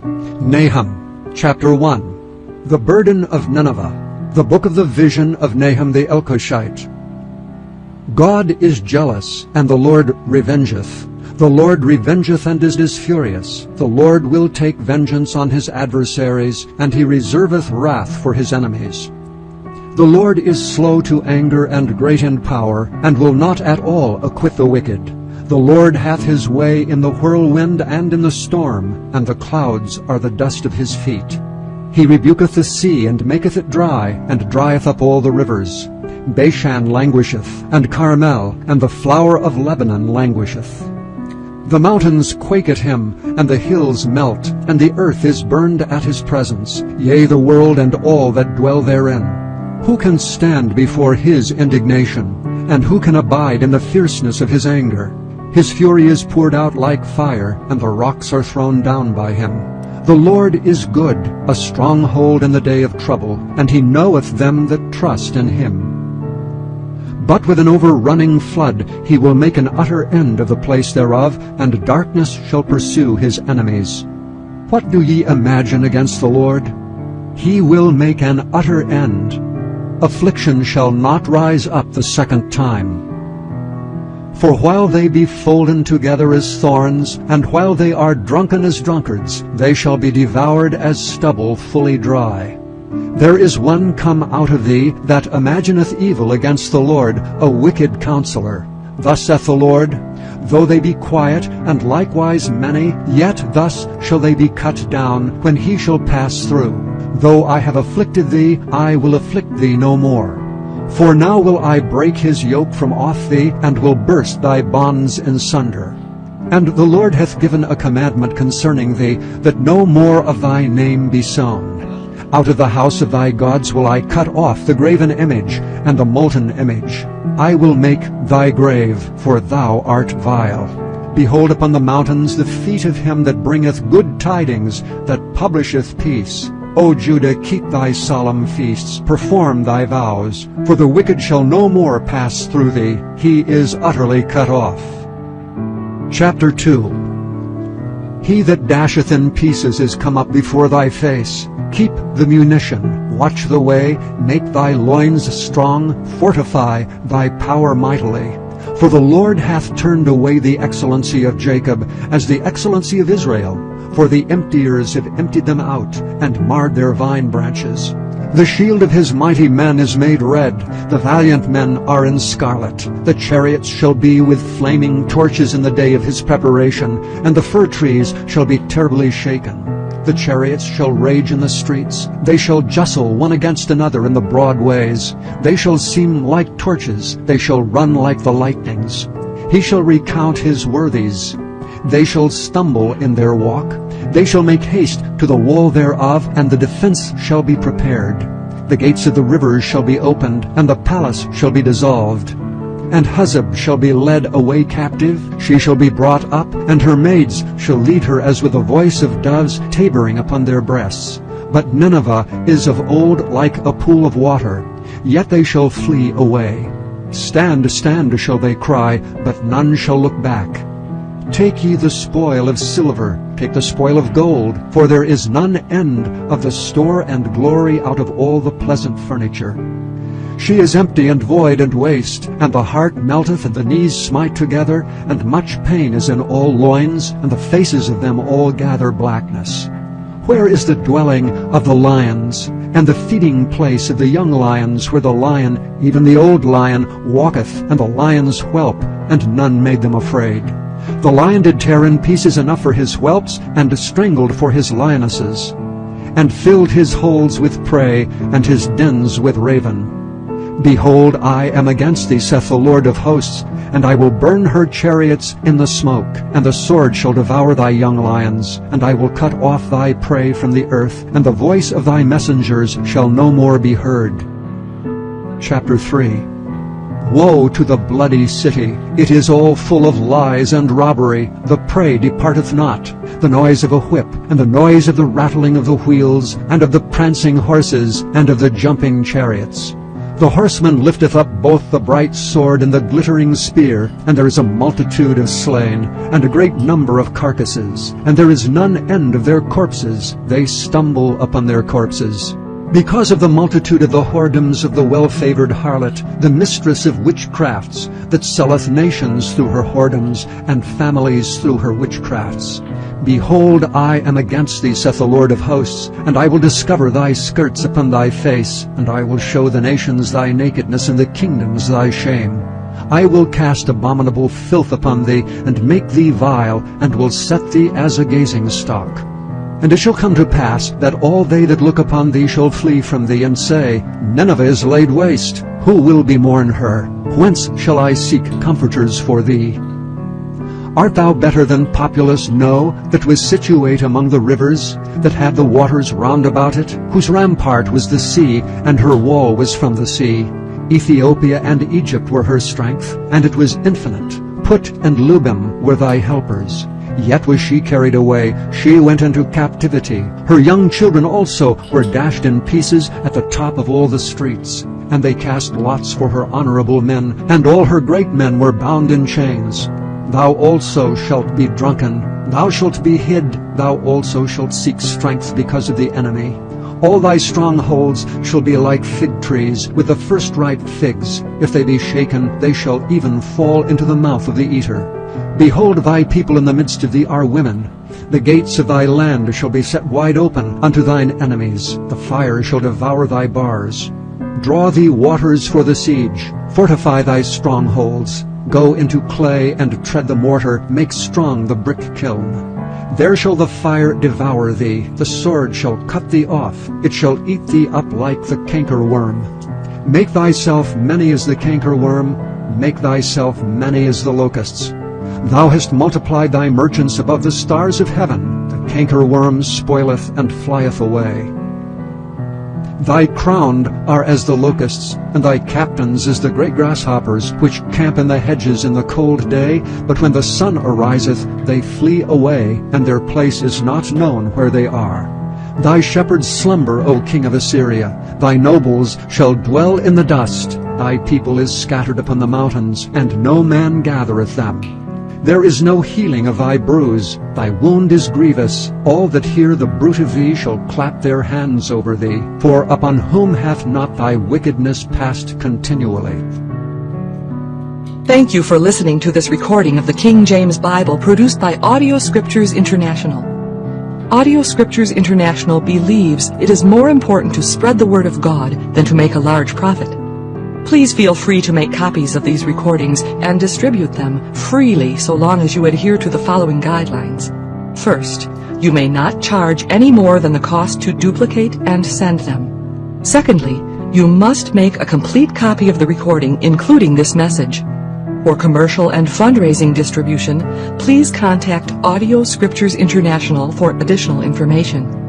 Nahum chapter 1. The burden of Nineveh. The book of the vision of Nahum the Elkoshite. God is jealous, and the Lord revengeth. The Lord revengeth and is furious. The Lord will take vengeance on his adversaries, and he reserveth wrath for his enemies. The Lord is slow to anger and great in power, and will not at all acquit the wicked. The Lord hath his way in the whirlwind and in the storm, and the clouds are the dust of his feet. He rebuketh the sea, and maketh it dry, and drieth up all the rivers. Bashan languisheth, and Carmel, and the flower of Lebanon languisheth. The mountains quake at him, and the hills melt, and the earth is burned at his presence, yea, the world and all that dwell therein. Who can stand before his indignation? And who can abide in the fierceness of his anger? His fury is poured out like fire, and the rocks are thrown down by him. The Lord is good, a stronghold in the day of trouble, and he knoweth them that trust in him. But with an overrunning flood he will make an utter end of the place thereof, and darkness shall pursue his enemies. What do ye imagine against the Lord? He will make an utter end. Affliction shall not rise up the second time. For while they be folden together as thorns, and while they are drunken as drunkards, they shall be devoured as stubble fully dry. There is one come out of thee that imagineth evil against the Lord, a wicked counselor. Thus saith the Lord, though they be quiet, and likewise many, yet thus shall they be cut down, when he shall pass through. Though I have afflicted thee, I will afflict thee no more. For now will I break his yoke from off thee, and will burst thy bonds in sunder. And the Lord hath given a commandment concerning thee, that no more of thy name be sown. Out of the house of thy gods will I cut off the graven image, and the molten image. I will make thy grave, for thou art vile. Behold upon the mountains the feet of him that bringeth good tidings, that publisheth peace. O Judah, keep thy solemn feasts, perform thy vows, for the wicked shall no more pass through thee. He is utterly cut off. Chapter 2. He that dasheth in pieces is come up before thy face. Keep the munition, watch the way, make thy loins strong, fortify thy power mightily. For the Lord hath turned away the excellency of Jacob, as the excellency of Israel. For the emptiers have emptied them out, and marred their vine branches. The shield of his mighty men is made red, the valiant men are in scarlet. The chariots shall be with flaming torches in the day of his preparation, and the fir trees shall be terribly shaken. The chariots shall rage in the streets, they shall justle one against another in the broad ways. They shall seem like torches, they shall run like the lightnings. He shall recount his worthies. They shall stumble in their walk. They shall make haste to the wall thereof, and the defense shall be prepared. The gates of the rivers shall be opened, and the palace shall be dissolved. And Huzzab shall be led away captive, she shall be brought up, and her maids shall lead her as with the voice of doves tabering upon their breasts. But Nineveh is of old like a pool of water, yet they shall flee away. Stand, stand, shall they cry, but none shall look back. Take ye the spoil of silver, take the spoil of gold, for there is none end of the store and glory out of all the pleasant furniture. She is empty and void and waste, and the heart melteth, and the knees smite together, and much pain is in all loins, and the faces of them all gather blackness. Where is the dwelling of the lions, and the feeding place of the young lions, where the lion, even the old lion, walketh, and the lion's whelp, and none made them afraid? The lion did tear in pieces enough for his whelps, and strangled for his lionesses, and filled his holes with prey, and his dens with raven. Behold, I am against thee, saith the Lord of hosts, and I will burn her chariots in the smoke, and the sword shall devour thy young lions, and I will cut off thy prey from the earth, and the voice of thy messengers shall no more be heard. Chapter 3. Woe to the bloody city! It is all full of lies and robbery. The prey departeth not. The noise of a whip, and the noise of the rattling of the wheels, and of the prancing horses, and of the jumping chariots. The horseman lifteth up both the bright sword and the glittering spear, and there is a multitude of slain, and a great number of carcasses, and there is none end of their corpses, they stumble upon their corpses. Because of the multitude of the whoredoms of the well-favored harlot, the mistress of witchcrafts, that selleth nations through her whoredoms, and families through her witchcrafts. Behold, I am against thee, saith the Lord of hosts, and I will discover thy skirts upon thy face, and I will show the nations thy nakedness, and the kingdoms thy shame. I will cast abominable filth upon thee, and make thee vile, and will set thee as a gazing stock. And it shall come to pass that all they that look upon thee shall flee from thee, and say, Nineveh is laid waste. Who will bemourn her? Whence shall I seek comforters for thee? Art thou better than Populus, No, that was situate among the rivers, that had the waters round about it, whose rampart was the sea, and her wall was from the sea? Ethiopia and Egypt were her strength, and it was infinite. Put and Lubim were thy helpers. Yet was she carried away, she went into captivity. Her young children also were dashed in pieces at the top of all the streets. And they cast lots for her honorable men, and all her great men were bound in chains. Thou also shalt be drunken, thou shalt be hid, thou also shalt seek strength because of the enemy. All thy strongholds shall be like fig trees with the first ripe figs. If they be shaken, they shall even fall into the mouth of the eater. Behold, thy people in the midst of thee are women. The gates of thy land shall be set wide open unto thine enemies. The fire shall devour thy bars. Draw thee waters for the siege. Fortify thy strongholds. Go into clay and tread the mortar. Make strong the brick kiln. There shall the fire devour thee. The sword shall cut thee off. It shall eat thee up like the cankerworm. Make thyself many as the cankerworm. Make thyself many as the locusts. Thou hast multiplied thy merchants above the stars of heaven. The cankerworm spoileth and flieth away. Thy crowned are as the locusts, and thy captains as the great grasshoppers, which camp in the hedges in the cold day, but when the sun ariseth, they flee away, and their place is not known where they are. Thy shepherds slumber, O king of Assyria. Thy nobles shall dwell in the dust. Thy people is scattered upon the mountains, and no man gathereth them. There is no healing of thy bruise. Thy wound is grievous. All that hear the bruit of thee shall clap their hands over thee. For upon whom hath not thy wickedness passed continually? Thank you for listening to this recording of the King James Bible produced by Audio Scriptures International. Audio Scriptures International believes it is more important to spread the Word of God than to make a large profit. Please feel free to make copies of these recordings and distribute them freely so long as you adhere to the following guidelines. First, you may not charge any more than the cost to duplicate and send them. Secondly, you must make a complete copy of the recording, including this message. For commercial and fundraising distribution, please contact Audio Scriptures International for additional information.